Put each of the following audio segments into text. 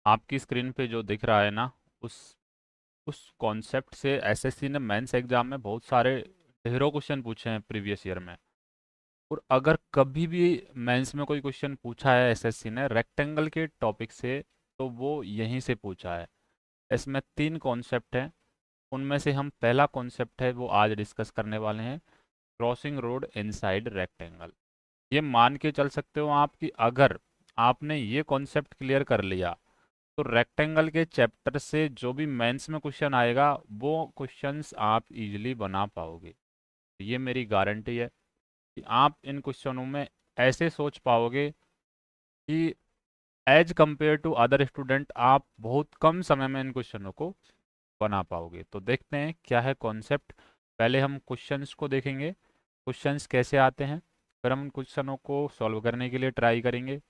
आपकी स्क्रीन पे जो दिख रहा है ना, उस उस कॉन्सेप्ट से एसएससी ने मेंस एग्जाम में बहुत सारे ढेरों क्वेश्चन पूछे हैं प्रीवियस ईयर में। और अगर कभी भी मेंस में कोई क्वेश्चन पूछा है एसएससी ने रेक्टेंगल के टॉपिक से, तो वो यहीं से पूछा है। इसमें तीन कॉन्सेप्ट हैं, उनमें से हम पहला कॉन्सेप्ट है वो आज डिस्कस करने वाले हैं, क्रॉसिंग रोड इनसाइड रेक्टेंगल। ये मान के चल सकते हो आप कि अगर आपने ये कॉन्सेप्ट क्लियर कर लिया तो रेक्टेंगल के चैप्टर से जो भी मेंस में क्वेश्चन आएगा वो क्वेश्चंस आप इजीली बना पाओगे। ये मेरी गारंटी है कि आप इन क्वेश्चनों में ऐसे सोच पाओगे कि as compare to other student आप बहुत कम समय में इन क्वेश्चनों को बना पाओगे। तो देखते हैं क्या है कॉन्सेप्ट। पहले हम क्वेश्चंस को देखेंगे, क्वेश्चंस कैसे आते हैं, फिर हम क्वेश्चनों को सॉल्व करने के लिए ट्राई करेंगे।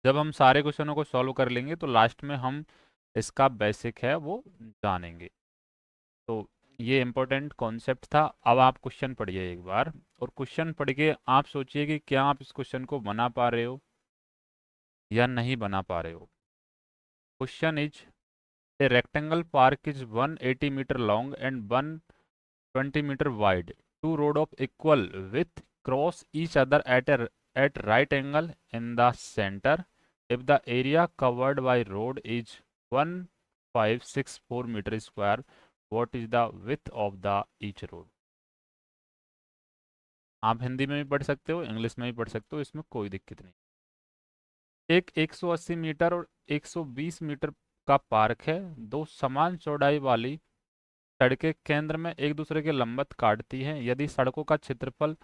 जब हम सारे क्वेश्चनों को सॉल्व कर लेंगे तो लास्ट में हम इसका बेसिक है वो जानेंगे। तो ये इम्पोर्टेंट कॉन्सेप्ट था। अब आप क्वेश्चन पढ़िए एक बार, और क्वेश्चन पढ़ के आप सोचिए कि क्या आप इस क्वेश्चन को बना पा रहे हो या नहीं बना पा रहे हो। Question is, a rectangle park is 180 meter long and 120 meter wide. Two road of equal width cross each other at right angle in the center. If the area covered by road is 1564 meter square, what is the width of the each road? आप हिंदी में भी पढ़ सकते हो, English में भी पढ़ सकते हो, इसमें कोई दिक्कत नहीं। एक 180 मीटर और 120 मीटर का पार्क है। दो समान चौड़ाई वाली सड़कें केंद्र में एक दूसरे के लंबवत काटती हैं। यदि सड़कों का क्षेत्रफल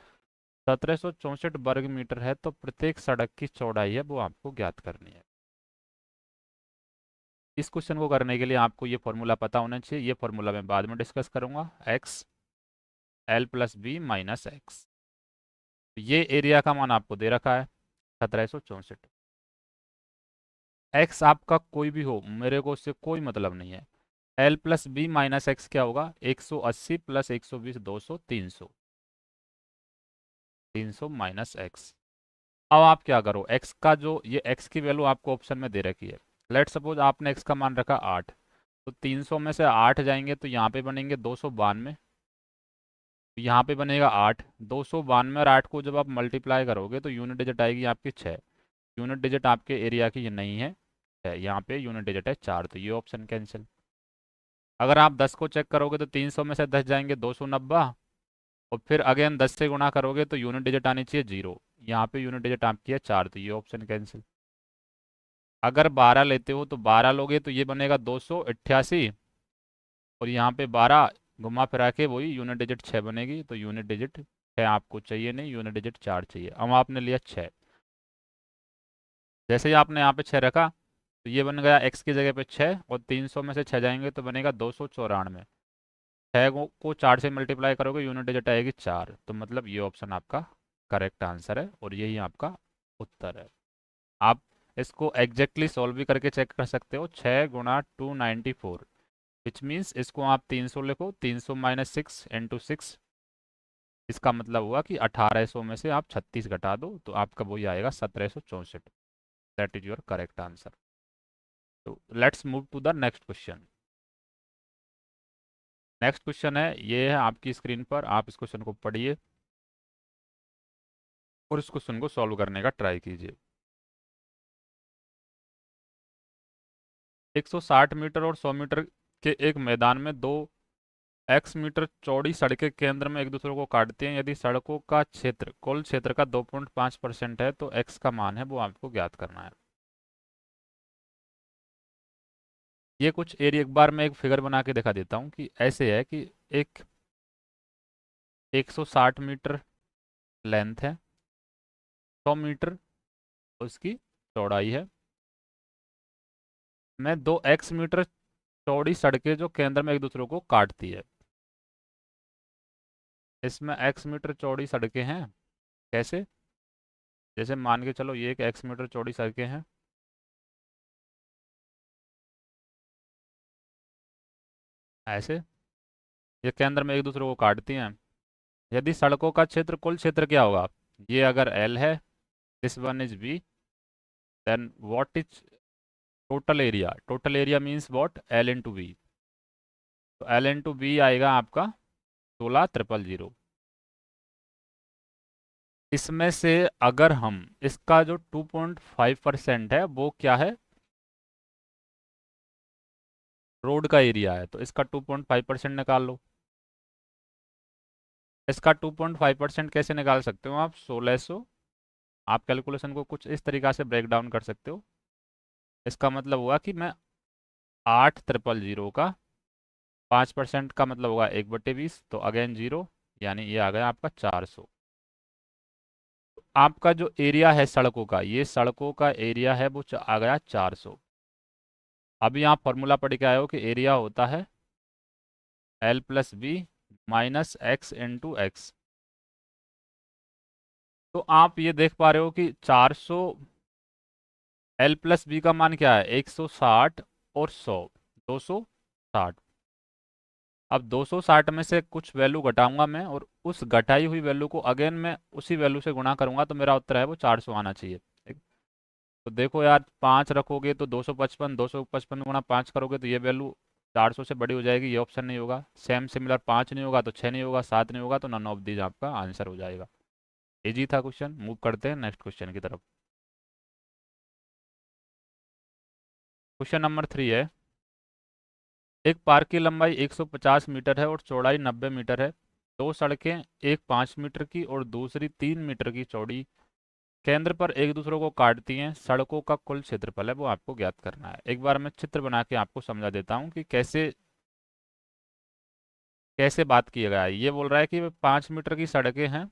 1764 वर्ग मीटर है तो प्रत्येक सड़क की चौड़ाई है वो आपको ज्ञात करनी है। इस क्वेश्चन को करने के लिए आपको ये फॉर्मूला पता होना चाहिए। ये फॉर्मूला मैं बाद में डिस्कस करूंगा, X L plus B minus x. ये एरिया का मान आपको दे रखा है 1764। एक्स आपका कोई भी हो, मेरे को उससे कोई मतलब नहीं है। L plus B minus x क्या होगा, 180 प्लस 120 200 300, 300 माइनस एक्स। अब आप क्या करो, x का जो ये x की वैल्यू आपको ऑप्शन में दे रखी है। लेट सपोज आपने x का मान रखा 8, तो 300 में से 8 जाएंगे तो यहाँ पे बनेंगे 292, यहाँ पे बनेगा 8, 292 और 8 को जब आप मल्टीप्लाई करोगे तो यूनिट डिजिट आएगी आपकी 6। यूनिट डिजिट आपके एरिया की ये नहीं है 6, यहाँ पे यूनिट डिजिट है 4, तो ये ऑप्शन कैंसिल। अगर आप 10 को चेक करोगे तो 300 में से 10 जाएंगे 290, और फिर अगेन 10 से गुणा करोगे तो यूनिट डिजिट आनी चाहिए 0, यहाँ पे यूनिट डिजिट आपकी है 4, तो ये ऑप्शन कैंसिल। अगर 12 लेते हो तो 12 लोगे तो ये बनेगा 288, और यहाँ पे 12 घुमा फिरा के वही यूनिट डिजिट 6 बनेगी, तो यूनिट डिजिट 6 आपको चाहिए नहीं, यूनिट डिजिट 4 चाहिए। अब आपने लिया 6, जैसे ही आपने यहाँ पे 6 रखा तो ये बन गया x की जगह पे 6, और 300 में से 6 जाएंगे तो बनेगा 294। 6 को 4 से मल्टीप्लाई करोगे यूनिट डिजिट आएगी 4, तो मतलब ये ऑप्शन आपका करेक्ट आंसर है और यही आपका उत्तर है। आप इसको एग्जैक्टली सॉल्व भी करके चेक कर सकते हो, 6 गुणा 294, विच मीन्स इसको आप 300 लिखो, 300 माइनस 6 × 6, इसका मतलब हुआ कि 1800 में से आप 36 घटा दो तो आपका वही आएगा 1764। That is your correct answer. तो let's move to the next question. Next question है, ये है आपकी स्क्रीन पर, आप इस क्वेश्चन को पढ़िए और इस क्वेश्चन को सॉल्व करने का ट्राई कीजिए। 160 मीटर और 100 मीटर के एक मैदान में दो x मीटर चौड़ी सड़कें केंद्र में एक दूसरे को काटती हैं। यदि सड़कों का क्षेत्र कुल क्षेत्र का 2.5% है तो x का मान है वो आपको ज्ञात करना है। ये कुछ एरिया, एक बार मैं एक फिगर बना के दिखा देता हूँ कि ऐसे है कि एक 160 मीटर लेंथ है, 100 मीटर उसकी चौड़ाई है, में दो x मीटर चौड़ी सड़कें जो केंद्र में एक दूसरे को काटती है। इसमें x मीटर चौड़ी सड़कें हैं, कैसे, जैसे मान के चलो ये एक x मीटर चौड़ी सड़कें हैं, ऐसे ये केंद्र में एक दूसरे को काटती हैं। यदि सड़कों का क्षेत्र कुल क्षेत्र क्या होगा, ये अगर L है, this one is B, then what is total area means what, L into B. तो एल इंटू बी आएगा आपका 16,000। इसमें से अगर हम इसका जो 2.5% है वो क्या है, रोड का एरिया है, तो इसका 2.5% निकाल लो। इसका 2.5% कैसे निकाल सकते हो आप, 1600। आप कैलकुलेशन को कुछ इस तरीक़ा से ब्रेक डाउन कर सकते हो। इसका मतलब हुआ कि मैं 8,000 का 5% का मतलब होगा 1/20, तो अगेन जीरो, यानी ये आ गया आपका 400। आपका जो एरिया है सड़कों का, ये सड़कों का एरिया है वो आ गया 400। अभी आप फॉर्मूला पढ़ के आए हो कि एरिया होता है L plus B minus x into x. तो आप ये देख पा रहे हो कि 400, एल प्लस बी का मान क्या है 160 और 100, 260। अब 260 में से कुछ वैल्यू घटाऊंगा मैं, और उस घटाई हुई वैल्यू को अगेन मैं उसी वैल्यू से गुणा करूंगा, तो मेरा उत्तर है वो 400 आना चाहिए। ठीक। तो देखो यार, 5 रखोगे तो 255, 255 गुणा 5 करोगे तो ये वैल्यू 400 से बड़ी हो जाएगी, ये ऑप्शन नहीं होगा। सेम सिमिलर 5 नहीं होगा तो 6 नहीं होगा, 7 नहीं होगा, तो नन ऑफ दीज आपका आंसर हो जाएगा। इजी था क्वेश्चन। मूव करते हैं नेक्स्ट क्वेश्चन की तरफ। क्वेश्चन नंबर 3 है, एक पार्क की लंबाई 150 मीटर है और चौड़ाई 90 मीटर है। दो सड़कें, एक 5 मीटर की और दूसरी 3 मीटर की चौड़ी, केंद्र पर एक दूसरे को काटती हैं। सड़कों का कुल क्षेत्रफल है वो आपको ज्ञात करना है। एक बार मैं चित्र बना के आपको समझा देता हूँ कि कैसे कैसे बात किया गया है। ये बोल रहा है कि 5 मीटर की सड़कें हैं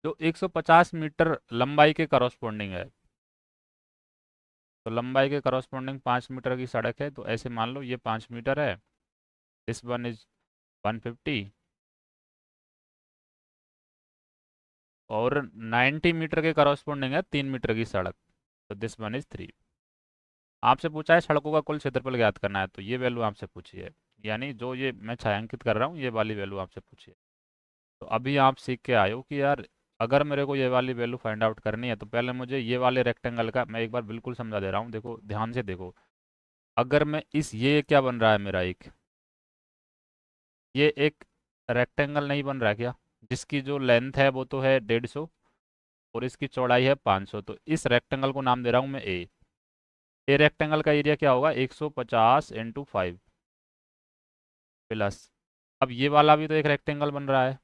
जो 150 मीटर लंबाई के करॉस्पोंडिंग है। तो लंबाई के करॉस्पोंडिंग 5 मीटर की सड़क है, तो ऐसे मान लो ये 5 मीटर है, दिस वन इज 150, और 90 मीटर के करॉस्पोंडिंग है 3 मीटर की सड़क, तो दिस वन इज 3। आपसे पूछा है सड़कों का कुल क्षेत्रफल ज्ञात करना है, तो ये वैल्यू आपसे पूछी है, यानी जो ये मैं छायांकित कर रहा हूँ ये वाली वैल्यू आपसे पूछी है। तो अभी आप सीख के आए हो कि यार, अगर मेरे को ये वाली वैल्यू फाइंड आउट करनी है तो पहले मुझे ये वाले रेक्टेंगल का, मैं एक बार बिल्कुल समझा दे रहा हूँ, देखो ध्यान से देखो। अगर मैं इस, ये क्या बन रहा है मेरा एक, ये एक रेक्टेंगल नहीं बन रहा क्या, जिसकी जो लेंथ है वो तो है 150 और इसकी चौड़ाई है 500, तो इस रेक्टेंगल को नाम दे रहा हूँ मैं ए रेक्टेंगल का एरिया क्या होगा 150 इंटू 5 प्लस, अब ये वाला भी तो एक रेक्टेंगल बन रहा है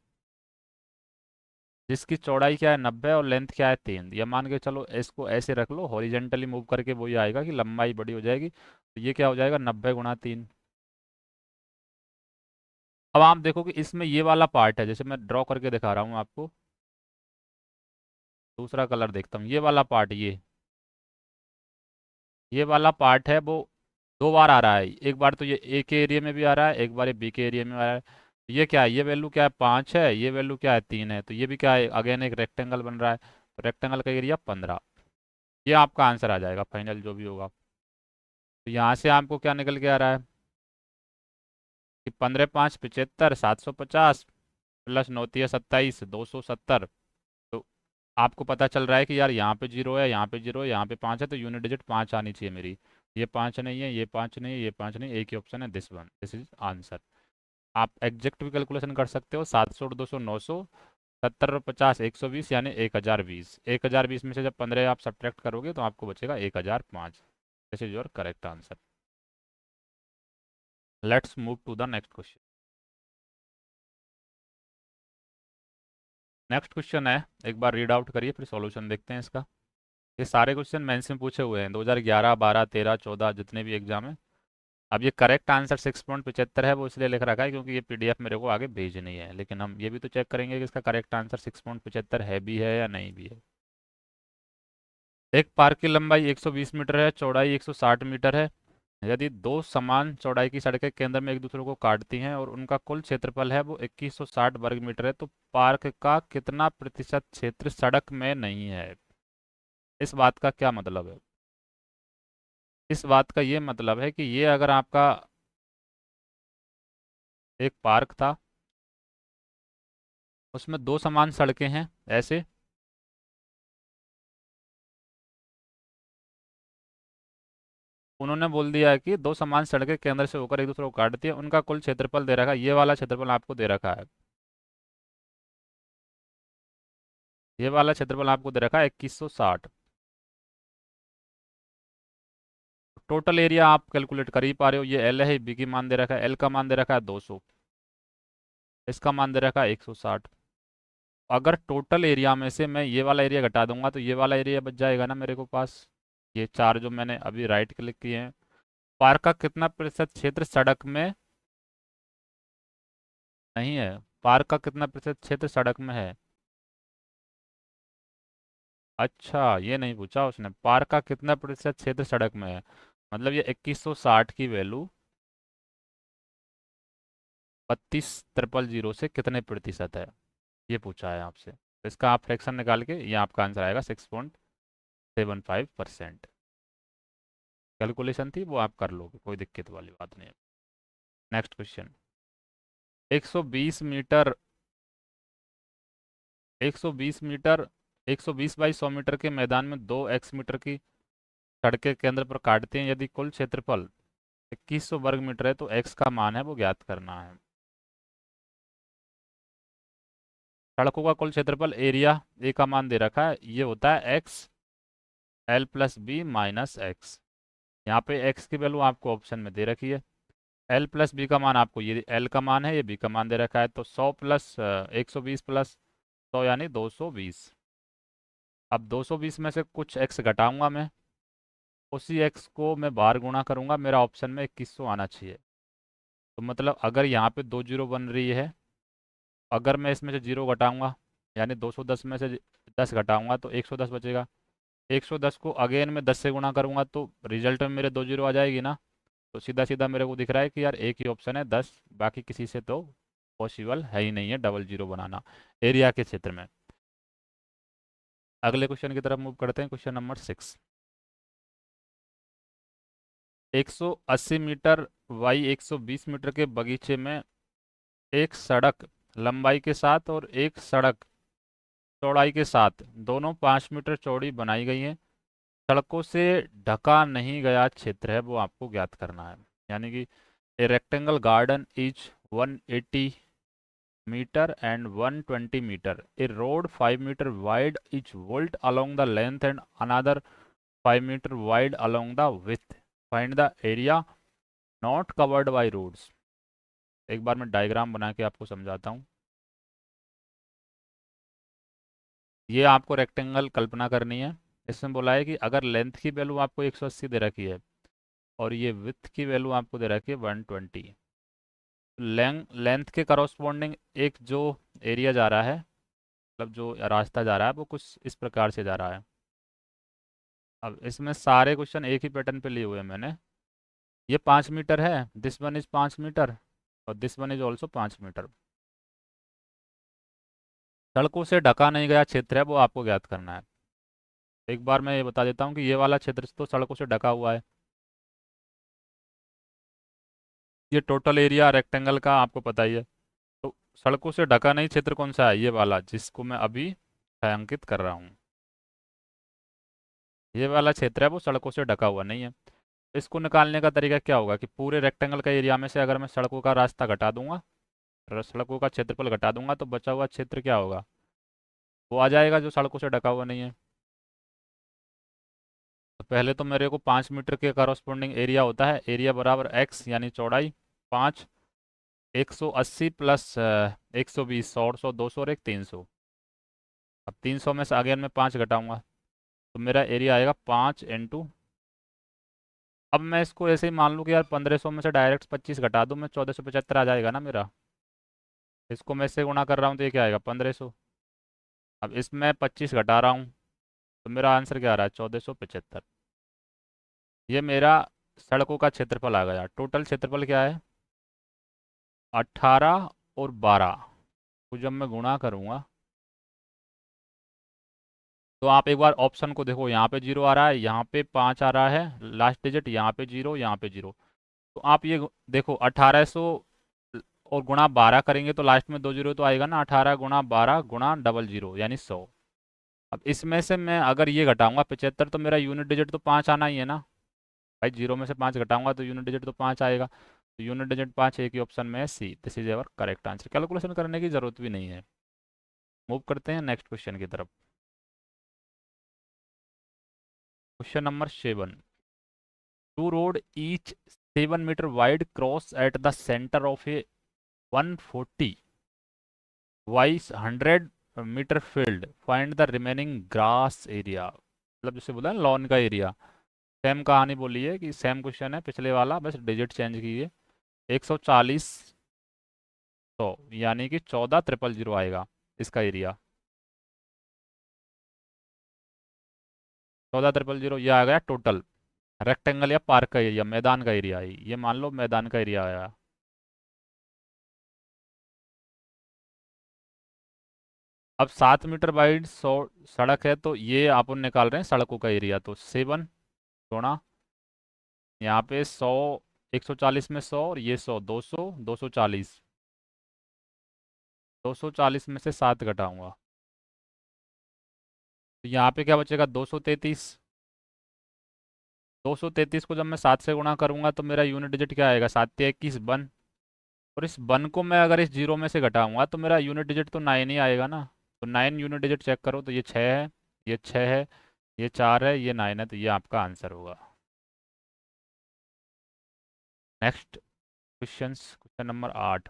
जिसकी चौड़ाई क्या है 90 और लेंथ क्या है 3। ये मान के चलो, इसको ऐसे रख लो, हॉरिजेंटली मूव करके वही आएगा कि लंबाई बड़ी हो जाएगी, तो ये क्या हो जाएगा 90 × 3। अब आप देखो कि इसमें ये वाला पार्ट है, जैसे मैं ड्रॉ करके दिखा रहा हूँ आपको, दूसरा कलर देखता हूँ, ये वाला पार्ट, ये वाला पार्ट है वो 2 बार आ रहा है। एक बार तो ये ए के एरिया में भी आ रहा है, एक बार ये बी के एरिया में आ रहा है। तो ये क्या है, ये वैल्यू क्या है 5 है, ये वैल्यू क्या है 3 है, तो ये भी क्या है अगेन एक रेक्टेंगल बन रहा है, तो रेक्टेंगल का एरिया 15। ये आपका आंसर आ जाएगा फाइनल जो भी होगा। तो यहाँ से आपको क्या निकल के आ रहा है कि 15×5 = 75, 750 प्लस 9×3 = 27, 270। तो आपको पता चल रहा है कि यार यहाँ पे जीरो है, यहाँ पे जीरो है, यहाँ पे 5 है, तो यूनिट डिजिट 5 आनी चाहिए मेरी। ये 5 नहीं है, ये 5 नहीं है, ये 5 नहीं, एक ही ऑप्शन है, this one, this is answer. आप एग्जैक्ट भी कैलकुलेशन कर सकते हो, 700 और 200 900, 70 और 50 120, यानी 1020। 1020 में से जब 15 आप सब्ट्रैक्ट करोगे तो आपको बचेगा 1005। This is your correct answer. Let's move to the next question. Next question है, एक बार रीड आउट करिए फिर सॉल्यूशन देखते हैं इसका। ये सारे क्वेश्चन मेंस में पूछे हुए हैं, 2011, 12, 13, 14 जितने भी एग्जाम है। अब ये करेक्ट आंसर 6.75 है, वो इसलिए लिख रखा है क्योंकि ये पीडीएफ मेरे को आगे भेजनी है, लेकिन हम ये भी तो चेक करेंगे कि इसका करेक्ट आंसर 6.75 है भी है या नहीं भी है। एक पार्क की लंबाई 120 मीटर है, चौड़ाई 160 मीटर है। यदि दो समान चौड़ाई की सड़कें केंद्र में एक दूसरे को काटती हैं और उनका कुल क्षेत्रफल है वो 2160 वर्ग मीटर है, तो पार्क का कितना प्रतिशत क्षेत्र सड़क में नहीं है। इस बात का क्या मतलब है, इस बात का ये मतलब है कि ये अगर आपका एक पार्क था, उसमें दो समान सड़कें हैं ऐसे, उन्होंने बोल दिया है कि दो समान सड़कें केंद्र से होकर एक दूसरे को काटती है, उनका कुल क्षेत्रफल दे रखा है, ये वाला क्षेत्रफल आपको दे रखा है, ये वाला क्षेत्रफल आपको दे रखा है 2160। टोटल एरिया आप कैलकुलेट कर ही पा रहे हो, ये एल है, बी की मान दे रखा है, एल का मान दे रखा है 200, इसका मान दे रखा है 160। अगर टोटल एरिया में से मैं ये वाला एरिया घटा दूंगा तो ये वाला एरिया बच जाएगा ना मेरे को पास, ये चार जो मैंने अभी राइट क्लिक किए हैं। पार्क का कितना प्रतिशत क्षेत्र सड़क में नहीं है, पार्क का कितना प्रतिशत क्षेत्र सड़क में है? अच्छा, ये नहीं पूछा उसने, पार्क का कितना प्रतिशत क्षेत्र सड़क में है, मतलब ये 2160 की वैल्यू 32,000 से कितने प्रतिशत है, ये पूछा है आपसे। तो इसका आप फ्रैक्शन निकाल के ये आपका आंसर आएगा 6.75%। कैलकुलेशन थी वो आप कर लोगे, कोई दिक्कत वाली बात नहीं है। Next question. 120 metre 120 metre 120 by 100 metre के मैदान में 2 x मीटर की सड़कें केंद्र पर काटती हैं, यदि कुल क्षेत्रफल 2100 वर्ग मीटर है तो x का मान है वो ज्ञात करना है। सड़कों का कुल क्षेत्रफल एरिया ए का मान दे रखा है, ये होता है x l plus B minus x. यहाँ पे x की वैल्यू आपको ऑप्शन में दे रखी है, l प्लस बी का मान आपको, ये l का मान है, ये b का मान दे रखा है, तो 100 प्लस 120 प्लस 100 यानी 220। अब 220 में से कुछ x घटाऊंगा मैं, उसी x को मैं बाहर गुणा करूंगा, मेरा ऑप्शन में 2100 आना चाहिए। तो मतलब अगर यहाँ पे 2 जीरो बन रही है, अगर मैं इसमें से जीरो घटाऊंगा यानी 210 में से 10 घटाऊंगा तो 110 बचेगा। 110 को अगेन मैं 10 से गुणा करूंगा तो रिजल्ट में मेरे 2 जीरो आ जाएगी ना। तो सीधा सीधा मेरे को दिख रहा है कि यार एक ही ऑप्शन है 10, बाकी किसी से तो पॉसिबल है ही नहीं है डबल जीरो बनाना एरिया के क्षेत्र में। अगले क्वेश्चन की तरफ मूव करते हैं, question number 6। 180 metre by 120 metre के बगीचे में एक सड़क लंबाई के साथ और एक सड़क चौड़ाई के साथ दोनों 5 मीटर चौड़ी बनाई गई हैं। सड़कों से ढका नहीं गया क्षेत्र है वो आपको ज्ञात करना है। यानी कि a rectangle garden is 180 metre and 120 metre, a road 5 metre wide is built along the length and another 5 metre wide along the width, find the area not covered by roads। एक बार मैं डायग्राम बना के आपको समझाता हूँ। ये आपको rectangle कल्पना करनी है। इसमें बोला है कि अगर लेंथ की वैल्यू आपको 180 दे रखी है और ये विथ की वैल्यू आपको दे रखी है 120, लेंथ के करस्पॉन्डिंग एक जो एरिया जा रहा है, मतलब जो रास्ता जा रहा है वो कुछ इस प्रकार से जा रहा है। अब इसमें सारे क्वेश्चन एक ही पैटर्न पे लिए हुए हैं मैंने। ये 5 मीटर है, दिस वन इज 5 मीटर और this one is also 5 metre. सड़कों से ढका नहीं गया क्षेत्र है वो आपको ज्ञात करना है। एक बार मैं ये बता देता हूँ कि ये वाला क्षेत्र तो सड़कों से ढका हुआ है। ये टोटल एरिया रेक्टेंगल का आपको पता ही है। तो सड़कों से ढका नहीं क्षेत्र कौन सा है, ये वाला जिसको मैं अभी छायांकित कर रहा हूँ। ये वाला क्षेत्र है वो सड़कों से ढका हुआ नहीं है। इसको निकालने का तरीका क्या होगा कि पूरे रेक्टेंगल का एरिया में से अगर मैं सड़कों का रास्ता घटा दूंगा, सड़कों का क्षेत्रफल घटा दूंगा तो बचा हुआ क्षेत्र क्या होगा, वो आ जाएगा जो सड़कों से ढका हुआ नहीं है। तो पहले तो मेरे को 5 मीटर के करस्पॉन्डिंग एरिया होता है, एरिया बराबर एक्स यानी चौड़ाई 5, 180 प्लस 120, 100, 200 और एक 300। अब 300 में से अगेन मैं 5 घटाऊंगा तो मेरा एरिया आएगा 5 × अब मैं इसको ऐसे ही मान लूँ कि यार 1500 में से डायरेक्ट 25 घटा दूँ मैं 1475 आ जाएगा ना मेरा। इसको मैं इससे गुणा कर रहा हूँ तो ये क्या आएगा 1500। अब इसमें 25 घटा रहा हूँ तो मेरा आंसर क्या आ रहा है 1475। ये मेरा सड़कों का क्षेत्रफल आ गया। टोटल क्षेत्रफल क्या है 18 और 12 को जब मैं गुणा करूँगा तो आप एक बार ऑप्शन को देखो, यहाँ पे जीरो आ रहा है, यहाँ पे 5 आ रहा है लास्ट डिजिट, यहाँ पे जीरो, यहाँ पे जीरो। तो आप ये देखो 1800 और गुणा 12 करेंगे तो लास्ट में 2 जीरो तो आएगा ना, 18 गुणा 12 गुणा डबल जीरो यानी 100। अब इसमें से मैं अगर ये घटाऊंगा 75 तो मेरा यूनिट डिजिट तो 5 आना ही है ना। भाई 0 में से 5 घटाऊंगा तो यूनिट डिजिट तो 5 आएगा, तो यूनिट डिजिट 5 एक ही ऑप्शन में है, C. This is ever correct answer. Calculation करने की ज़रूरत भी नहीं है। मूव करते हैं नेक्स्ट क्वेश्चन की तरफ। Question number 7। Two road each 7 metre wide cross at the centre of a 140 by 100 metre field, find the remaining grass area. मतलब जैसे बोला ना लॉन का एरिया, सेम कहानी बोली है कि सेम क्वेश्चन है पिछले वाला, बस डिजिट चेंज कीजिए। 140 100 यानी कि 14,000 आएगा इसका एरिया। 14,000 ये आ गया टोटल। रेक्टेंगल या पार्क का एरिया, मैदान का एरिया है ये, मान लो मैदान का एरिया आया। अब 7 मीटर वाइड 100 सड़क है, तो ये अपन निकाल रहे हैं सड़कों का एरिया, तो 7 गुणा यहाँ पे 100, 140 में 100 और ये 100, 200, 240, 240 में से 7 घटाऊंगा तो यहाँ पे क्या बचेगा, 233। 233 को जब मैं 7 से गुणा करूंगा तो मेरा यूनिट डिजिट क्या आएगा, 7 या 21 1। और इस 1 को मैं अगर इस 0 में से घटाऊंगा तो मेरा यूनिट डिजिट तो 9 ही आएगा ना। तो 9 यूनिट डिजिट चेक करो तो ये 6 है, ये 6 है, ये 4 है, ये 9 है, तो ये आपका आंसर होगा। Next question number 8।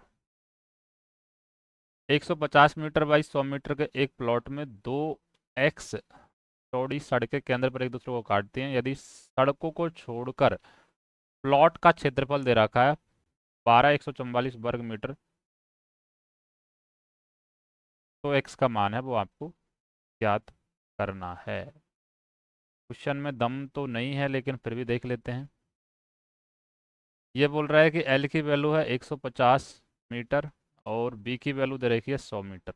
150 metre by 100 metre के एक प्लॉट में दो एक्स चौड़ी सड़कें केंद्र पर एक दूसरे को काटती हैं। यदि सड़कों को छोड़कर प्लॉट का क्षेत्रफल दे रखा है 12,144 वर्ग मीटर, तो एक्स का मान है वो आपको ज्ञात करना है। क्वेश्चन में दम तो नहीं है लेकिन फिर भी देख लेते हैं। ये बोल रहा है कि एल की वैल्यू है 150 मीटर और बी की वैल्यू दे रखी है 100 metre.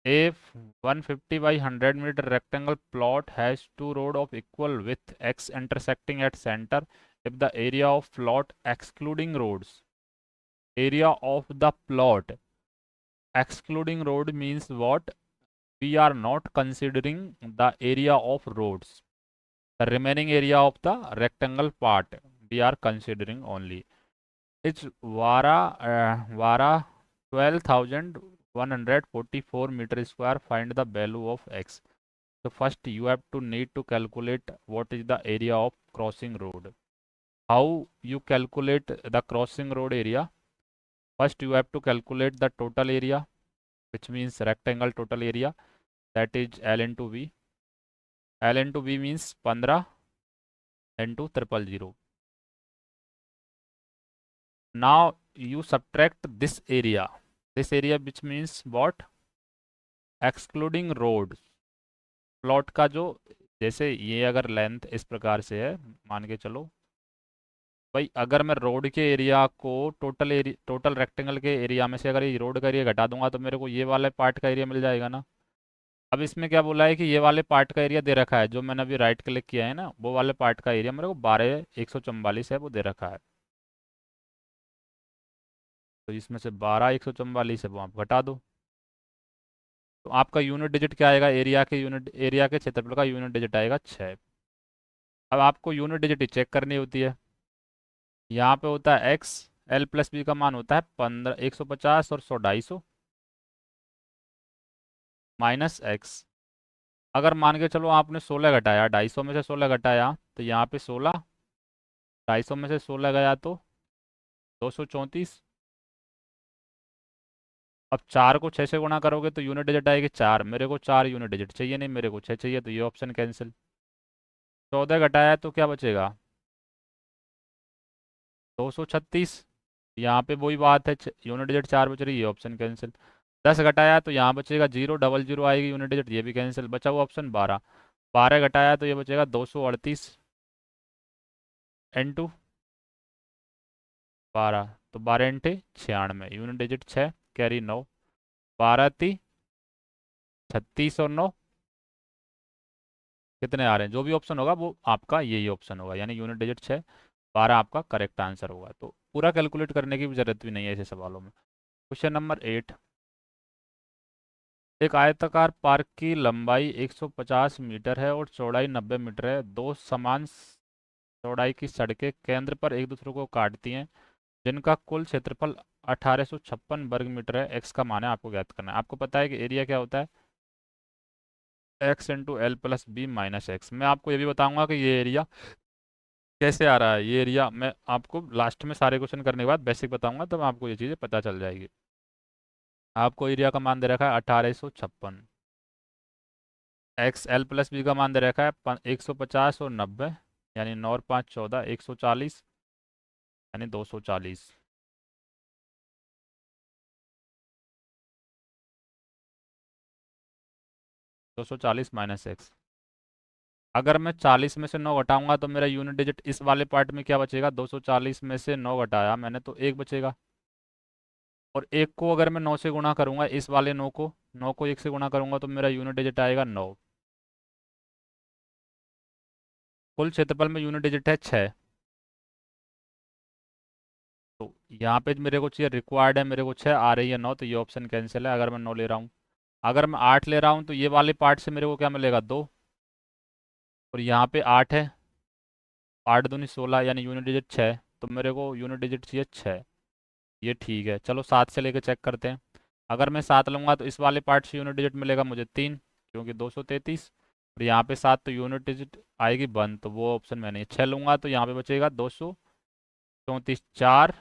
A 150 by 100 meter rectangle plot has two road of equal width x intersecting at center. If the area of plot excluding roads, area of the plot excluding road means what? We are not considering the area of roads. The remaining area of the rectangle part we are considering only. It's Vara 12,144 meter square. Find the value of x. So first you have to need to calculate what is the area of crossing road. How you calculate the crossing road area? First you have to calculate the total area, which means rectangle total area, that is L into V. L into V means 15 into 000. Now you subtract this area which means what? Excluding road. Plot का जो, जैसे ये अगर length इस प्रकार से है, मान के चलो भाई, अगर मैं रोड के एरिया को टोटल रेक्टेंगल के एरिया में से अगर ये रोड का एरिया घटा दूंगा तो मेरे को ये वाले पार्ट का एरिया मिल जाएगा ना। अब इसमें क्या बोला है कि ये वाले पार्ट का एरिया दे रखा है, जो मैंने अभी राइट क्लिक किया है ना, वो वाले पार्ट का एरिया मेरे को 12,144 है वो दे रखा है। तो इसमें से 12,144 है वो आप घटा दो, तो आपका यूनिट डिजिट क्या आएगा, एरिया के क्षेत्रफल का यूनिट डिजिट आएगा 6। अब आपको यूनिट डिजिट चेक करनी होती है। यहाँ पे होता है एक्स, एल प्लस बी का मान होता है 15, 150 और 100, 250 माइनस एक्स। अगर मान के चलो आपने 16 घटाया, 250 में से 16 घटाया तो यहाँ पे 16, 250 में से 16 गया तो 234। अब 4 को 6 से गुणा करोगे तो यूनिट डिजिट आएगी 4। मेरे को 4 यूनिट डिजिट चाहिए नहीं, मेरे को 6 चाहिए, तो ये ऑप्शन कैंसिल। 14 घटाया तो क्या बचेगा, 236। यहाँ पे वही बात है, यूनिट डिजिट 4 बच रही है, ये ऑप्शन कैंसिल। 10 घटाया तो यहाँ बचेगा 000 आएगी यूनिट डिजिट, ये भी कैंसिल। बचा हुआ ऑप्शन 12। 12 घटाया तो ये बचेगा 238 इंटू 12, तो 12 इंटे 96, यूनिट डिजिट 6, कैरी 9, 12 ती 36 और 9 कितने आ रहे हैं, जो भी ऑप्शन होगा वो आपका यही ऑप्शन होगा, यानी यूनिट डिजिट 6, 12 आपका करेक्ट आंसर होगा। तो पूरा कैलकुलेट करने की भी जरूरत भी नहीं है ऐसे सवालों में। Question number 8। एक आयताकार पार्क की लंबाई 150 मीटर है और चौड़ाई 90 मीटर है। दो समान चौड़ाई की सड़कें केंद्र पर एक दूसरे को काटती हैं, जिनका कुल क्षेत्रफल 1856 वर्ग मीटर है। एक्स का मान है, आपको ज्ञात करना है। आपको पता है कि एरिया क्या होता है, x into L plus B minus x. मैं आपको ये भी बताऊंगा कि ये एरिया कैसे आ रहा है। ये एरिया मैं आपको लास्ट में सारे क्वेश्चन करने के बाद बेसिक बताऊंगा, तब आपको ये चीज़ें पता चल जाएगी। आपको एरिया का मान दे रखा है 1856, एक्स एल प्लस बी का मान दे रखा है 150 और 90, यानी 9 और 5 14, 140 यानी 240। 240 माइनस एक्स। अगर मैं 40 में से 9 घटाऊंगा तो मेरा यूनिट डिजिट इस वाले पार्ट में क्या बचेगा, 240 में से 9 घटाया मैंने तो 1 बचेगा। और 1 को अगर मैं 9 से गुणा करूंगा, इस वाले 9 को 1 से गुणा करूंगा तो मेरा यूनिट डिजिट आएगा 9। कुल क्षेत्रफल में यूनिट डिजिट है 6। तो यहाँ पे मेरे को चाहिए, रिक्वायर्ड है मेरे को 6, आ रही है 9, तो ये ऑप्शन कैंसिल है अगर मैं 9 ले रहा हूँ। अगर मैं 8 ले रहा हूँ तो ये वाले पार्ट से मेरे को क्या मिलेगा, 2। और यहाँ पे 8 है, 8 दूनी 16 यानी यूनिट डिजिट 6, तो मेरे को यूनिट डिजिट चाहिए 6। ये ठीक है, चलो 7 से लेके चेक करते हैं। अगर मैं 7 लूँगा तो इस वाले पार्ट से यूनिट डिजिट मिलेगा मुझे 3, क्योंकि 233। और यहाँ पे 7 तो यूनिट डिजिट आएगी बंद, तो वो ऑप्शन में नहीं। 6 लूँगा तो यहाँ पे बचेगा 234 4,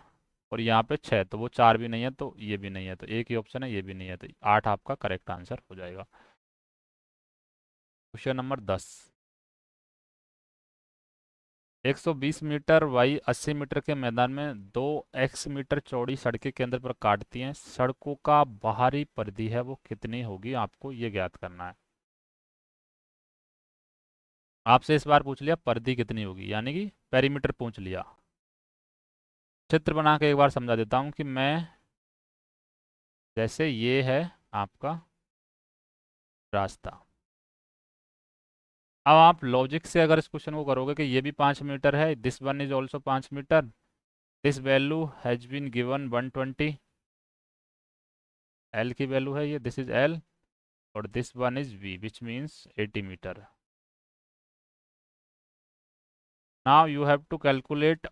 और यहाँ पे 6, तो वो 4 भी नहीं है, तो ये भी नहीं है, तो एक ही ऑप्शन है, ये भी नहीं है, तो 8 आपका करेक्ट आंसर हो जाएगा। Question number 10। 120 metre by 80 metre के मैदान में 2 x मीटर चौड़ी सड़कें केंद्र पर काटती हैं। सड़कों का बाहरी परिधि है वो कितनी होगी, आपको ये ज्ञात करना है। आपसे इस बार पूछ लिया परिधि कितनी होगी, यानी कि पेरीमीटर पूछ लिया। चित्र बना के एक बार समझा देता हूँ कि मैं, जैसे ये है आपका रास्ता। अब आप लॉजिक से अगर इस क्वेश्चन को करोगे कि ये भी 5 मीटर है, this one is also 5 metre, this value has been given 120, L की वैल्यू है ये, दिस इज एल, और this one is B which means 80 metre. Now you have to calculate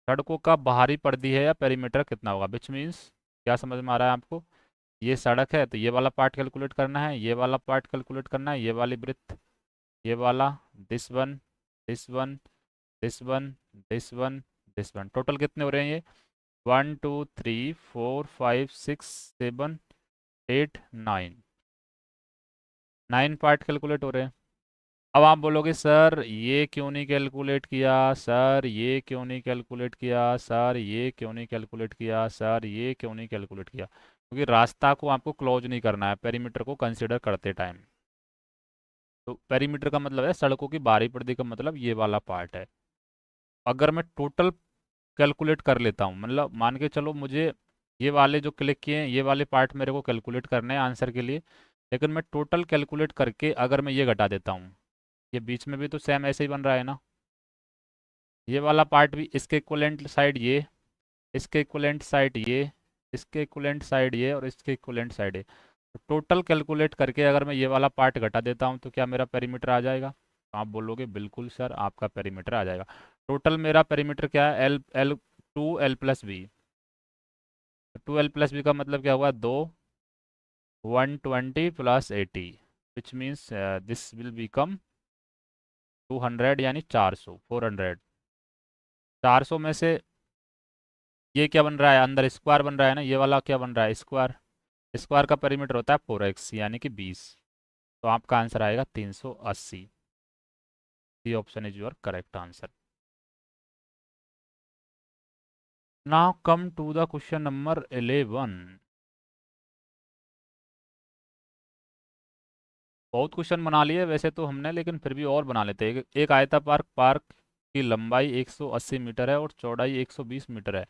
सड़कों का बाहरी परिधि है या पेरीमीटर कितना होगा, विच मीन्स, क्या समझ में आ रहा है आपको। ये सड़क है तो ये वाला पार्ट कैलकुलेट करना है, ये वाला पार्ट कैलकुलेट करना है, ये वाली ब्रिथ, ये वाला, this one, this one, this one, this one, this one, total कितने हो रहे हैं ये, 1 2 3 4 5 6 7 8 9, 9 पार्ट कैलकुलेट हो रहे हैं। अब आप बोलोगे सर ये क्यों नहीं कैलकुलेट किया, सर ये क्यों नहीं कैलकुलेट किया, सर ये क्यों नहीं कैलकुलेट किया, सर ये क्यों नहीं कैलकुलेट किया, क्योंकि रास्ता को आपको क्लोज नहीं करना है पेरीमीटर को कंसीडर करते टाइम। तो पेरीमीटर का मतलब है सड़कों की बाहरी परिधि का मतलब ये वाला पार्ट है। अगर मैं टोटल कैलकुलेट कर लेता हूँ, मतलब मान के चलो मुझे ये वाले जो क्लिक किए हैं ये वाले पार्ट मेरे को कैलकुलेट करने हैं आंसर के लिए, लेकिन मैं टोटल कैलकुलेट करके अगर मैं ये घटा देता हूँ, ये बीच में भी तो सेम ऐसे ही बन रहा है ना, ये वाला पार्ट भी, इसके इक्वलेंट साइड ये, इसके इक्वलेंट साइड ये, इसके इक्वलेंट साइड ये, और इसके इक्वलेंट साइड ये। तो टोटल कैलकुलेट करके अगर मैं ये वाला पार्ट घटा देता हूँ तो क्या मेरा पेरीमीटर आ जाएगा, तो आप बोलोगे बिल्कुल सर आपका पेरीमीटर आ जाएगा। टोटल मेरा पेरीमीटर क्या है, एल एल 2l+b। 2l+b का मतलब क्या हुआ, 2, 120 + 80, which means this will become 200 यानी 400, 400। 400 में से ये क्या बन रहा है, अंदर स्क्वायर बन रहा है ना, ये वाला क्या बन रहा है, स्क्वायर। स्क्वायर का पेरीमीटर होता है 4x यानी कि 20। तो आपका आंसर आएगा 380। C option is your correct answer. Now come to the question number 11। बहुत क्वेश्चन बना लिए वैसे तो हमने, लेकिन फिर भी और बना लेते हैं। एक आयताकार पार्क की लंबाई 180 मीटर है और चौड़ाई 120 मीटर है।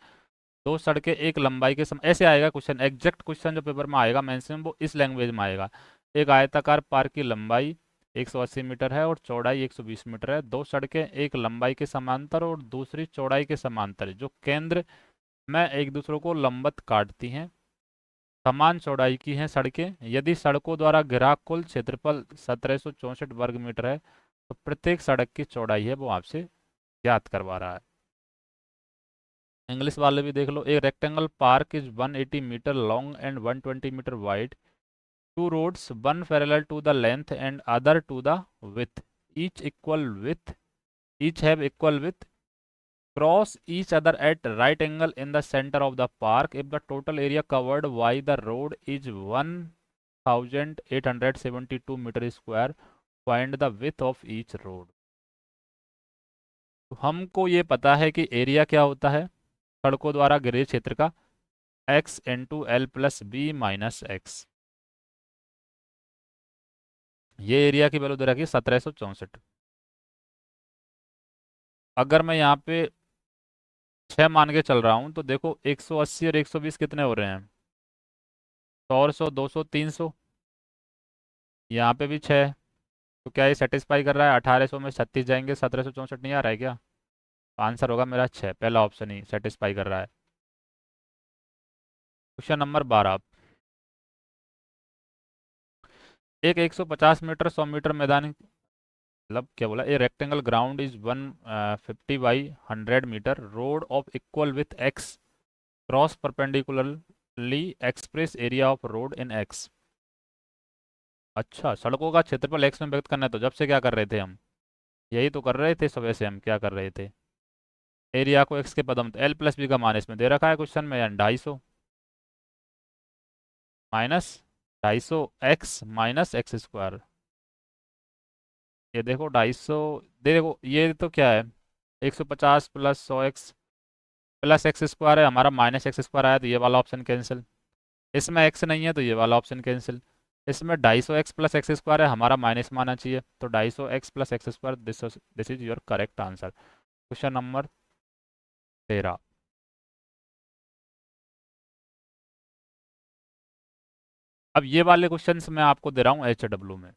दो सड़कें एक लंबाई के ऐसे आएगा क्वेश्चन, एग्जैक्ट क्वेश्चन जो पेपर में आएगा मैक्सिमम वो इस लैंग्वेज में आएगा। एक आयताकार पार्क की लंबाई 180 मीटर है और चौड़ाई 120 मीटर है। दो सड़कें एक लंबाई के समांतर और दूसरी चौड़ाई के समांतर जो केंद्र में एक दूसरे को लंबवत काटती हैं, समान चौड़ाई की हैं सड़कें। यदि सड़कों द्वारा घिरा कुल क्षेत्रफल 1764 वर्ग मीटर है तो प्रत्येक सड़क की चौड़ाई है वो आपसे ज्ञात करवा रहा है। इंग्लिश वाले भी देख लो। A rectangle park is 180 metre long and 120 metre wide. Two roads, one parallel to the length and other to the width, each equal width, each have equal width, cross each other at right angle in the center of the park. If the total area covered by the road is 1872 meter square, find the width of each road. तो हमको ये पता है कि area क्या होता है सड़कों द्वारा घेरे क्षेत्र का, x into L plus B minus x. ये एरिया की वैल्यू दे रखी है 1764। अगर मैं यहाँ पे 6 मान के चल रहा हूँ तो देखो 180 और 120 कितने हो रहे हैं, 100 100 200 300। यहाँ पे भी 6। तो क्या ये सेटिस्फाई कर रहा है? 1800 में 36 जाएंगे, 1764 नहीं आ रहा है क्या? तो आंसर होगा मेरा 6, पहला ऑप्शन ही सेटिस्फाई कर रहा है। Question number 12। एक 150 मीटर 100 मीटर मैदान, मतलब क्या बोला, a rectangle ground is 150 by 100 metre, road of equal with x, cross perpendicularly, express area of road in x. अच्छा, सड़कों का क्षेत्रफल एक्स में व्यक्त करना है, तो जब से क्या कर रहे थे हम? यही तो कर रहे थे, सुबह से हम क्या कर रहे थे? एरिया को एक्स के पदम, तो एल प्लस बी का मान इसमें दे रखा है क्वेश्चन में, यानी 250 minus 250 x minus x square. ये देखो 250, देखो ये तो क्या है, 150 plus 100 x plus x square है, हमारा माइनस एक्स स्क्वायर आया तो ये वाला ऑप्शन कैंसिल। इसमें एक्स नहीं है तो ये वाला ऑप्शन कैंसिल। इसमें 250 एक्स प्लस एक्स स्क्वायर है, हमारा माइनस में आना चाहिए, तो 250 x plus x square, this is your correct answer. Question number 13। अब ये वाले क्वेश्चन मैं आपको दे रहा हूँ HW में।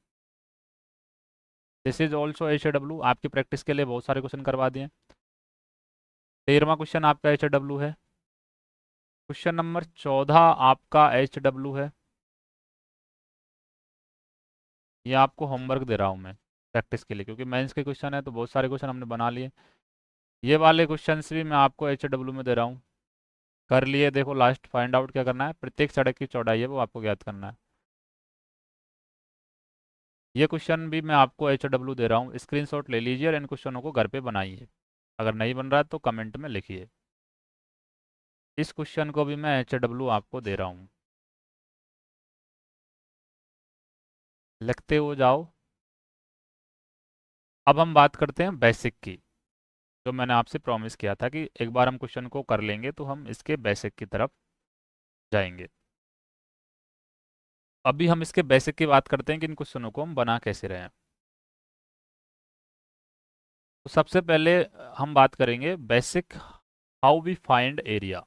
दिस इज ऑल्सो HW, आपकी प्रैक्टिस के लिए बहुत सारे क्वेश्चन करवा दिए। 13वां क्वेश्चन आपका HW है। क्वेश्चन नंबर 14 आपका HW है। ये आपको होमवर्क दे रहा हूँ मैं प्रैक्टिस के लिए, क्योंकि मेंस के क्वेश्चन है तो बहुत सारे क्वेश्चन हमने बना लिए। ये वाले क्वेश्चंस भी मैं आपको HW में दे रहा हूँ। कर लिए, देखो लास्ट फाइंड आउट क्या करना है, प्रत्येक सड़क की चौड़ाई है वो आपको ज्ञात करना है। ये क्वेश्चन भी मैं आपको HW दे रहा हूँ, स्क्रीनशॉट ले लीजिए और इन क्वेश्चनों को घर पे बनाइए। अगर नहीं बन रहा है तो कमेंट में लिखिए। इस क्वेश्चन को भी मैं HW आपको दे रहा हूँ, लिखते हो जाओ। अब हम बात करते हैं बेसिक की, जो मैंने आपसे प्रॉमिस किया था कि एक बार हम क्वेश्चन को कर लेंगे तो हम इसके बेसिक की तरफ जाएंगे। अभी हम इसके बेसिक की बात करते हैं कि इन क्वेश्चनों को हम बना कैसे रहे हैं। तो सबसे पहले हम बात करेंगे basic, how we find area,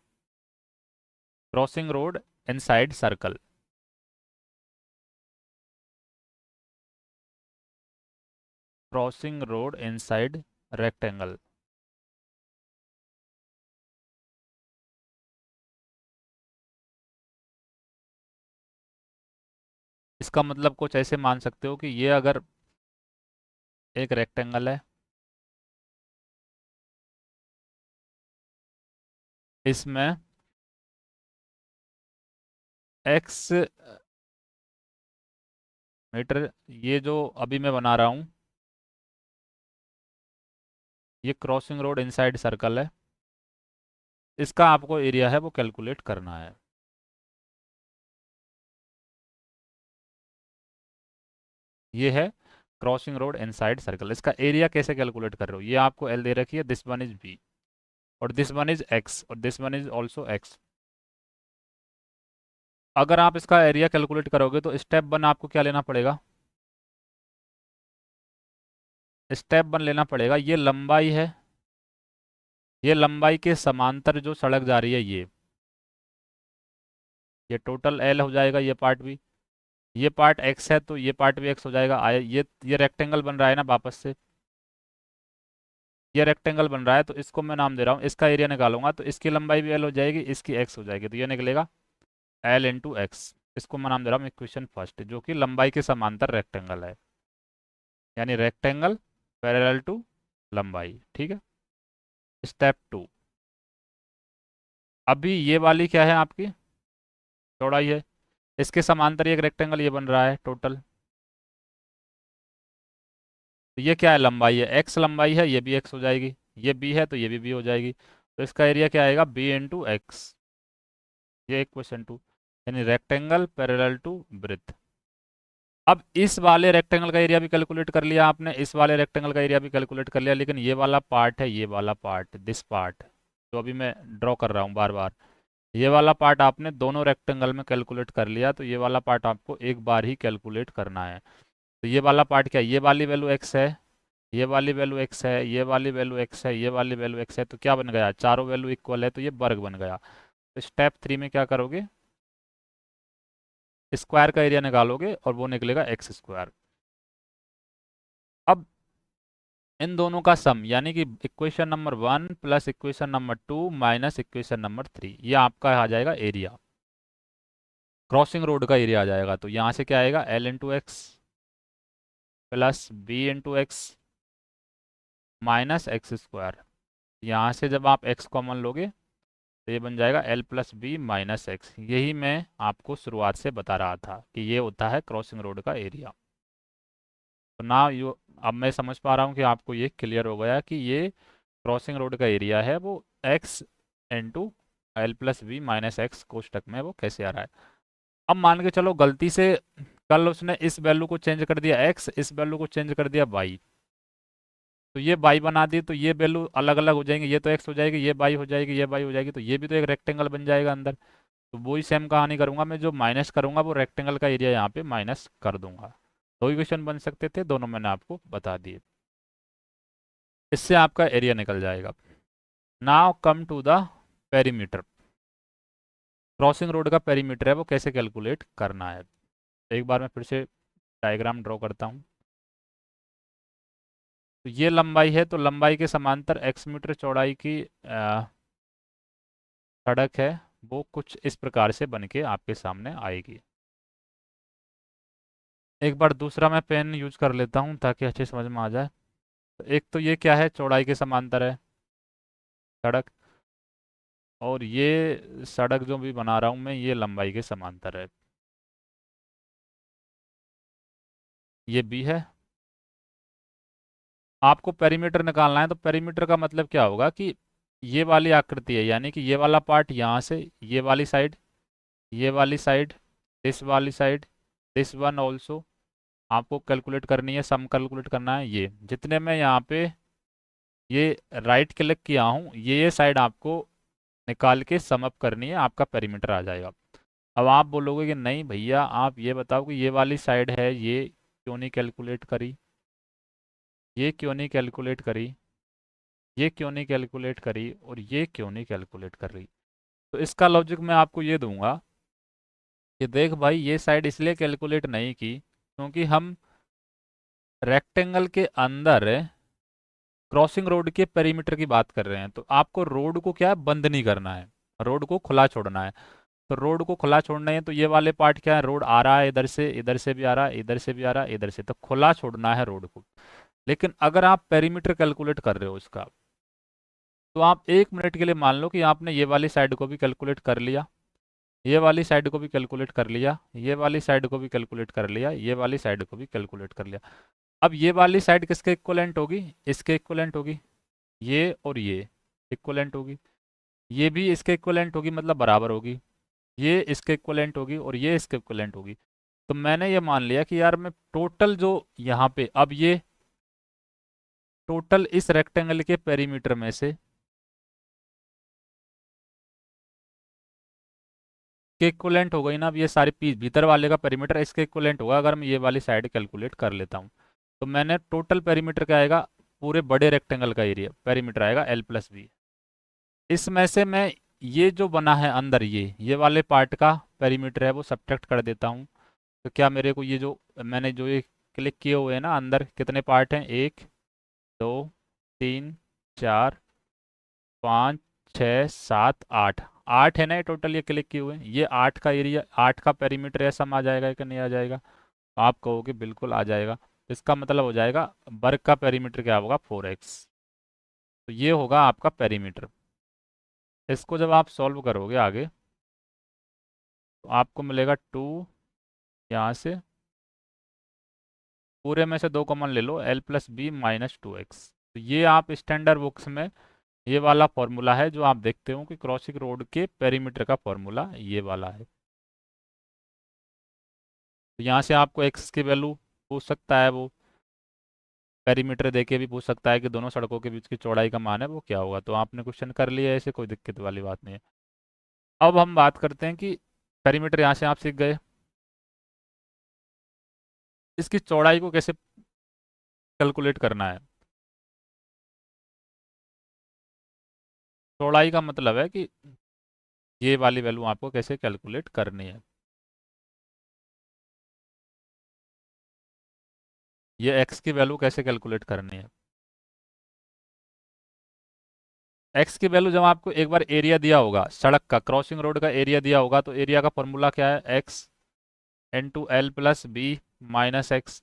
crossing road inside circle. Crossing road inside rectangle. इसका मतलब कुछ ऐसे मान सकते हो कि ये अगर एक रेक्टेंगल है, इसमें एक्स मीटर, ये जो अभी मैं बना रहा हूँ ये क्रॉसिंग रोड इनसाइड सर्कल है, इसका आपको एरिया है वो कैलकुलेट करना है। ये है क्रॉसिंग रोड इनसाइड सर्कल, इसका एरिया कैसे कैलकुलेट कर रहे हो? ये आपको एल दे रखी है, दिस वन इज बी और दिस वन इज एक्स और this one is also x. अगर आप इसका एरिया कैलकुलेट करोगे तो स्टेप वन आपको क्या लेना पड़ेगा? स्टेप वन लेना पड़ेगा, ये लंबाई है, ये लंबाई के समांतर जो सड़क जा रही है ये टोटल एल हो जाएगा, ये पार्ट भी, ये पार्ट एक्स है तो ये पार्ट भी एक्स हो जाएगा। आया ये रेक्टेंगल बन रहा है ना, वापस से ये रेक्टेंगल बन रहा है तो इसको मैं नाम दे रहा हूँ, इसका एरिया निकालूंगा तो इसकी लंबाई भी एल हो जाएगी, इसकी एक्स हो जाएगी, तो ये निकलेगा एल इंटू एक्स। इसको मैं नाम दे रहा हूँ इक्वेशन फर्स्ट, जो कि लंबाई के समांतर रेक्टेंगल है, यानी रेक्टेंगल पैरेलल टू लंबाई, ठीक है। स्टेप 2, अभी ये वाली क्या है आपकी चौड़ाई है, इसके समांतर एक रेक्टेंगल ये बन रहा है टोटल। तो ये क्या है, लंबाई है, एक्स लंबाई है, ये भी एक्स हो जाएगी, ये बी है तो ये भी बी हो जाएगी। तो इसका एरिया क्या आएगा, बी इंटू एक्स, ये इक्वेशन 2, यानी रेक्टेंगल पैरेलल टू ब्रेथ। अब इस वाले रेक्टेंगल का एरिया भी कैलकुलेट कर लिया आपने, इस वाले रेक्टेंगल का एरिया भी कैलकुलेट कर लिया, लेकिन ये वाला पार्ट है, ये वाला पार्ट, दिस पार्ट जो अभी मैं ड्रॉ कर रहा हूँ बार बार, ये वाला पार्ट आपने दोनों रेक्टेंगल में कैलकुलेट कर लिया, तो ये वाला पार्ट आपको एक बार ही कैलकुलेट करना है। तो ये वाला पार्ट क्या है, ये वाली वैल्यू एक्स है, ये वाली वैल्यू एक्स है, ये वाली वैल्यू एक्स है, ये वाली वैल्यू एक्स है, तो क्या बन गया, चारों वैल्यू इक्वल है, तो ये वर्ग बन गया। तो स्टेप 3 में क्या करोगे, स्क्वायर का एरिया निकालोगे और वो निकलेगा एक्स स्क्वायर। अब इन दोनों का सम, यानी कि equation number 1 plus equation number 2 minus equation number 3, ये आपका आ जाएगा एरिया, क्रॉसिंग रोड का एरिया आ जाएगा। तो यहाँ से क्या आएगा, L into x plus B into x minus x square. यहाँ से जब आप एक्स कॉमन लोगे तो ये बन जाएगा L plus B minus x. यही मैं आपको शुरुआत से बता रहा था कि ये होता है क्रॉसिंग रोड का एरिया। तो ना यू, अब मैं समझ पा रहा हूँ कि आपको ये क्लियर हो गया कि ये क्रॉसिंग रोड का एरिया है, वो x into L plus B minus x कोष्टक में वो कैसे आ रहा है। अब मान के चलो गलती से कल उसने इस वैल्यू को चेंज कर दिया एक्स, इस वैल्यू को चेंज कर दिया वाई, तो ये बाई बना दी, तो ये वैल्यू अलग अलग हो जाएंगी, ये तो एक्स हो जाएगी, ये बाई हो जाएगी, ये बाई हो जाएगी, तो ये भी तो एक रेक्टेंगल बन जाएगा अंदर। तो वही सेम कहानी करूंगा मैं, जो माइनस करूंगा वो रेक्टेंगल का एरिया यहाँ पे माइनस कर दूंगा। दो इक्वेशन बन सकते थे, दोनों मैंने आपको बता दिए, इससे आपका एरिया निकल जाएगा। Now come to the perimeter, crossing road का पेरीमीटर है वो कैसे कैलकुलेट करना है। एक बार मैं फिर से डायग्राम ड्रॉ करता हूँ। तो ये लंबाई है, तो लंबाई के समांतर x मीटर चौड़ाई की सड़क है, वो कुछ इस प्रकार से बन के आपके सामने आएगी। एक बार दूसरा मैं पेन यूज कर लेता हूँ ताकि अच्छे समझ में आ जाए। तो एक तो ये क्या है, चौड़ाई के समांतर है सड़क, और ये सड़क जो भी बना रहा हूँ मैं, ये लंबाई के समांतर है, ये बी है। आपको पेरीमीटर निकालना है, तो पेरीमीटर का मतलब क्या होगा कि ये वाली आकृति है, यानी कि ये वाला पार्ट यहाँ से, ये वाली साइड, ये वाली साइड, दिस वाली साइड, दिस वन ऑल्सो आपको कैलकुलेट करनी है, सम कैलकुलेट करना है। ये जितने मैं यहाँ पे ये राइट क्लिक किया हूँ, ये साइड आपको निकाल के सम अप करनी है, आपका पेरीमीटर आ जाएगा। अब आप बोलोगे कि नहीं भैया आप ये बताओ कि ये वाली साइड है, ये क्यों नहीं कैलकुलेट करी, ये क्यों नहीं कैलकुलेट करी, ये क्यों नहीं कैलकुलेट करी, और ये क्यों नहीं कैलकुलेट कर रही। तो इसका लॉजिक मैं आपको ये दूंगा कि देख भाई, ये साइड इसलिए कैलकुलेट नहीं की क्योंकि हम रेक्टेंगल के अंदर क्रॉसिंग रोड के पेरीमीटर की बात कर रहे हैं। तो आपको रोड को क्या है, बंद नहीं करना है, रोड को खुला छोड़ना है। तो रोड को खुला छोड़ना है, तो ये वाले पार्ट क्या है, रोड आ रहा है इधर से भी आ रहा है, इधर से भी आ रहा है, इधर से, तो खुला छोड़ना है रोड को। लेकिन अगर आप पेरीमीटर कैलकुलेट कर रहे हो इसका, तो आप 1 मिनट के लिए मान लो कि आपने ये वाली साइड को भी कैलकुलेट कर लिया, ये वाली साइड को भी कैलकुलेट कर लिया, ये वाली साइड को भी कैलकुलेट कर लिया, ये वाली साइड को भी कैलकुलेट कर लिया। अब ये वाली साइड किसके इक्वलेंट होगी, इसके इक्वलेंट होगी, ये और ये इक्वलेंट होगी, ये भी इसके इक्वलेंट होगी, मतलब बराबर होगी, ये इसके इक्वलेंट होगी और ये इसके इक्वलेंट होगी। तो मैंने ये मान लिया कि यार मैं टोटल जो यहाँ पे, अब ये टोटल इस रेक्टेंगल के पेरीमीटर में से के इक्वलेंट हो गई ना। अब ये सारे पीस भीतर वाले का पेरीमीटर इसके इक्वलेंट होगा अगर मैं ये वाली साइड कैलकुलेट कर लेता हूँ। तो मैंने टोटल पेरीमीटर क्या आएगा, पूरे बड़े रेक्टेंगल का एरिया पेरीमीटर आएगा एल प्लस बी। इसमें से मैं ये जो बना है अंदर, ये वाले पार्ट का पेरीमीटर है वो सब्ट्रैक्ट कर देता हूँ। तो क्या मेरे को ये जो मैंने जो ये क्लिक किए हुए हैं ना, अंदर कितने पार्ट हैं, 1 2 3 4 5 6 7 8, 8 है ना ये टोटल, ये क्लिक किए हुए हैं, ये 8 का एरिया, 8 का पेरीमीटर है, सम आ जाएगा कि नहीं आ जाएगा। आप कहोगे बिल्कुल आ जाएगा। इसका मतलब हो जाएगा वर्ग का पेरीमीटर क्या होगा, 4x। तो ये होगा आपका पेरीमीटर। इसको जब आप सॉल्व करोगे आगे तो आपको मिलेगा 2, यहाँ से पूरे में से 2 कॉमन ले लो, l+b-2x। तो ये आप स्टैंडर्ड बुक्स में ये वाला फॉर्मूला है जो आप देखते हो कि क्रॉसिंग रोड के पेरीमीटर का फॉर्मूला ये वाला है। तो यहाँ से आपको x की वैल्यू पूछ सकता है, वो पेरीमीटर देके भी पूछ सकता है कि दोनों सड़कों के बीच की चौड़ाई का मान है वो क्या होगा। तो आपने क्वेश्चन कर लिया है, ऐसे कोई दिक्कत वाली बात नहीं है। अब हम बात करते हैं कि पेरीमीटर यहाँ से आप सीख गए, इसकी चौड़ाई को कैसे कैलकुलेट करना है। चौड़ाई का मतलब है कि ये वाली वैल्यू आपको कैसे कैलकुलेट करनी है। ये x की वैल्यू कैसे कैलकुलेट करनी है। x की वैल्यू जब आपको एक बार एरिया दिया होगा, सड़क का क्रॉसिंग रोड का एरिया दिया होगा, तो एरिया का फॉर्मूला क्या है, x into L plus B minus x.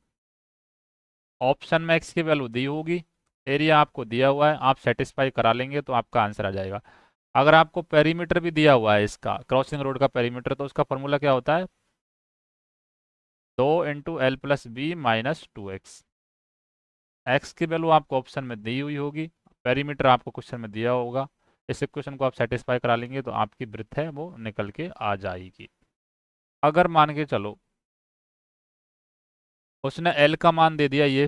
Option में x की वैल्यू दी होगी, एरिया आपको दिया हुआ है, आप सेटिस्फाई करा लेंगे तो आपका आंसर आ जाएगा। अगर आपको पेरीमीटर भी दिया हुआ है इसका, क्रॉसिंग रोड का पेरीमीटर, तो उसका फॉर्मूला क्या होता है, 2 × l+b-2x। एक्स की वैल्यू आपको ऑप्शन में दी हुई होगी, पेरीमीटर आपको क्वेश्चन में दिया होगा। इस इक्वेशन को आप सेटिस्फाई करा लेंगे तो आपकी वृत्त है वो निकल के आ जाएगी। अगर मान के चलो उसने एल का मान दे दिया, ये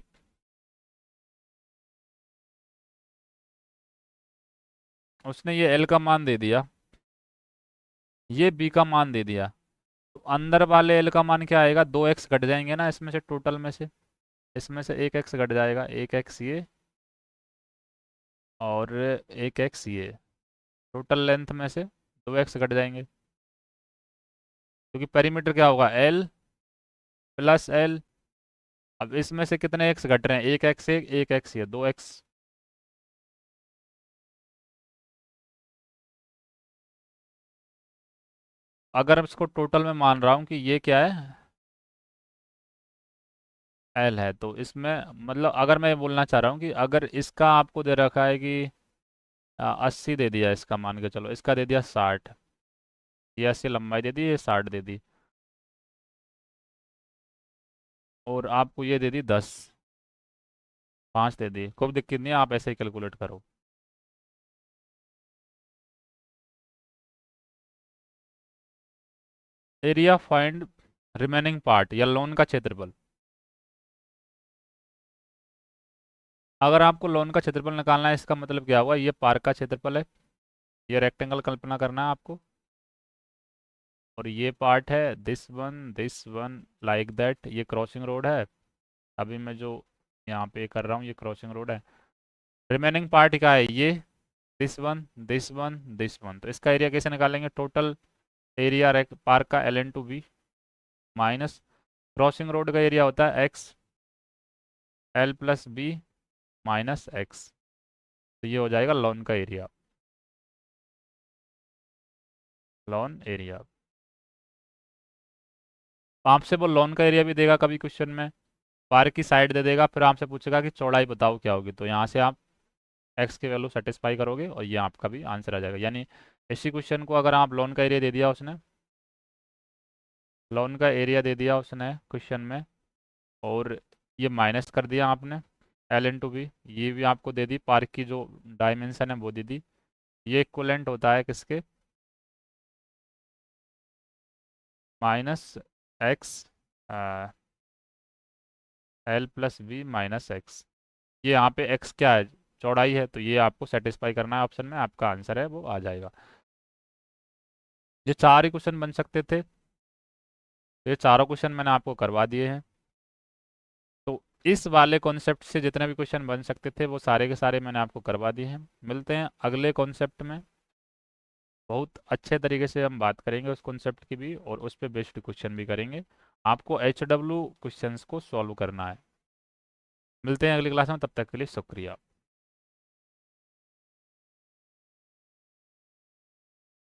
उसने ये एल का मान दे दिया, ये बी का मान दे दिया, तो अंदर वाले एल का मान क्या आएगा, 2x घट जाएंगे ना इसमें से, टोटल में से इसमें से 1x घट जाएगा, 1x ये और 1x ये, टोटल लेंथ में से 2x घट जाएंगे, क्योंकि पेरीमीटर क्या होगा, एल प्लस एल। अब इसमें से कितने x घट रहे हैं, 1x, 1x ये 2x। अगर इसको टोटल में मान रहा हूँ कि ये क्या है, एल है, तो इसमें मतलब अगर मैं ये बोलना चाह रहा हूँ कि अगर इसका आपको दे रखा है कि 80 दे दिया, इसका मान के चलो, इसका दे दिया 60, ये 80 लंबाई दे दी, ये 60 दे दी, और आपको ये दे दी 10, 5 दे दी, कोई दिक्कत नहीं है, आप ऐसे ही कैलकुलेट करो। एरिया फाइंड रिमेनिंग पार्ट या लोन का क्षेत्रफल। अगर आपको लोन का क्षेत्रफल निकालना है, इसका मतलब क्या हुआ, ये पार्क का क्षेत्रफल है, ये रेक्टेंगल कल्पना करना है आपको, और ये पार्ट है दिस वन लाइक दैट, ये क्रॉसिंग रोड है। अभी मैं जो यहाँ पे कर रहा हूँ ये क्रॉसिंग रोड है। रिमेनिंग पार्ट क्या है, ये this one this one this one. तो इसका एरिया कैसे निकालेंगे, टोटल एरिया पार्क का L/B माइनस क्रॉसिंग रोड का एरिया होता है x l+b माइनस एक्स। तो ये हो जाएगा लॉन का एरिया, लॉन एरिया। आपसे वो लॉन का एरिया भी देगा कभी क्वेश्चन में, पार्क की साइड दे देगा, फिर आपसे पूछेगा कि चौड़ाई बताओ क्या होगी, तो यहाँ से आप एक्स की वैल्यू सेटिस्फाई करोगे और ये आपका भी आंसर आ जाएगा। यानी इसी क्वेश्चन को अगर आप लोन का एरिया दे दिया उसने, लोन का एरिया दे दिया उसने क्वेश्चन में, और ये माइनस कर दिया आपने L/B, ये भी आपको दे दी, पार्क की जो डायमेंशन है वो दे दी, ये इक्वलेंट होता है किसके, minus x l+b minus x. ये यहाँ पे x क्या है, चौड़ाई है, तो ये आपको सेटिस्फाई करना है ऑप्शन में, आपका आंसर है वो आ जाएगा। ये 4 ही क्वेश्चन बन सकते थे, ये चारों क्वेश्चन मैंने आपको करवा दिए हैं। तो इस वाले कॉन्सेप्ट से जितने भी क्वेश्चन बन सकते थे वो सारे के सारे मैंने आपको करवा दिए हैं। मिलते हैं अगले कॉन्सेप्ट में, बहुत अच्छे तरीके से हम बात करेंगे उस कॉन्सेप्ट की भी, और उस पर बेस्ड क्वेश्चन भी करेंगे। आपको HW क्वेश्चंस को सॉल्व करना है। मिलते हैं अगली क्लास में, तब तक के लिए शुक्रिया।